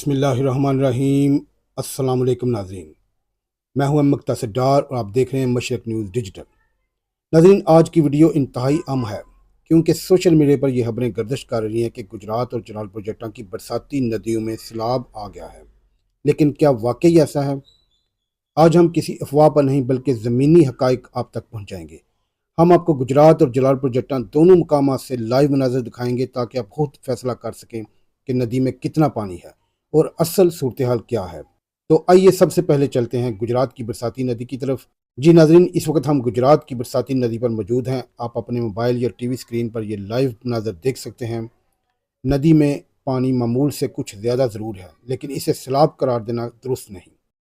بسم اللہ الرحمن الرحیم۔ السلام علیکم ناظرین، میں ہوں مختصر ڈار اور آپ دیکھ رہے ہیں مشرق نیوز ڈیجیٹل۔ ناظرین، آج کی ویڈیو انتہائی اہم ہے کیونکہ سوشل میڈیا پر یہ خبریں گردش کر رہی ہیں کہ گجرات اور جلال پور جٹاں کی برساتی ندیوں میں سیلاب آ گیا ہے، لیکن کیا واقعی ایسا ہے؟ آج ہم کسی افواہ پر نہیں بلکہ زمینی حقائق آپ تک پہنچائیں گے۔ ہم آپ کو گجرات اور جلال پور جٹاں دونوں مقامات سے لائیو مناظر دکھائیں گے تاکہ آپ خود فیصلہ کر سکیں کہ ندی میں کتنا پانی ہے اور اصل صورتحال کیا ہے۔ تو آئیے سب سے پہلے چلتے ہیں گجرات کی برساتی ندی کی طرف۔ جی ناظرین، اس وقت ہم گجرات کی برساتی ندی پر موجود ہیں۔ آپ اپنے موبائل یا ٹی وی اسکرین پر یہ لائیو مناظر دیکھ سکتے ہیں۔ ندی میں پانی معمول سے کچھ زیادہ ضرور ہے، لیکن اسے سیلاب قرار دینا درست نہیں۔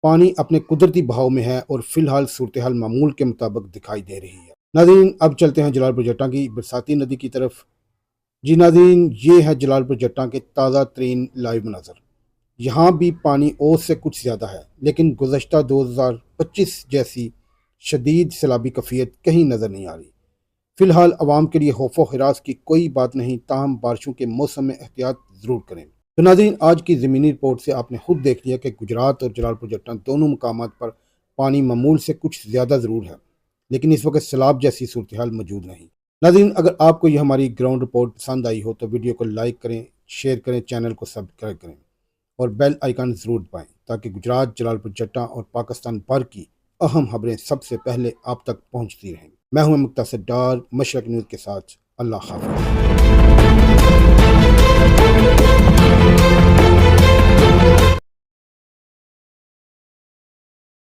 پانی اپنے قدرتی بہاؤ میں ہے اور فی الحال صورتحال معمول کے مطابق دکھائی دے رہی ہے۔ ناظرین، اب چلتے ہیں جلال پور جٹاں کی برساتی ندی کی طرف۔ جی ناظرین، یہ ہے جلال پور جٹاں کے تازہ ترین لائیو مناظر۔ یہاں بھی پانی اوس سے کچھ زیادہ ہے، لیکن گزشتہ 2025 جیسی شدید سیلابی کیفیت کہیں نظر نہیں آ رہی۔ فی الحال عوام کے لیے خوف و ہراس کی کوئی بات نہیں، تاہم بارشوں کے موسم میں احتیاط ضرور کریں۔ تو ناظرین، آج کی زمینی رپورٹ سے آپ نے خود دیکھ لیا کہ گجرات اور جلال پور جٹاں دونوں مقامات پر پانی معمول سے کچھ زیادہ ضرور ہے، لیکن اس وقت سیلاب جیسی صورتحال موجود نہیں۔ ناظرین، اگر آپ کو یہ ہماری گراؤنڈ رپورٹ پسند آئی ہو تو ویڈیو کو لائک کریں، شیئر کریں، چینل کو سبسکرائب کریں اور بیل آئیکن ضرور دبائیں تاکہ گجرات، جلال پور جٹاں اور پاکستان بھر کی اہم خبریں سب سے پہلے آپ تک پہنچتی رہیں۔ میں ہوں مختصر ڈار، مشرق نیوز کے ساتھ۔ اللہ حافظ۔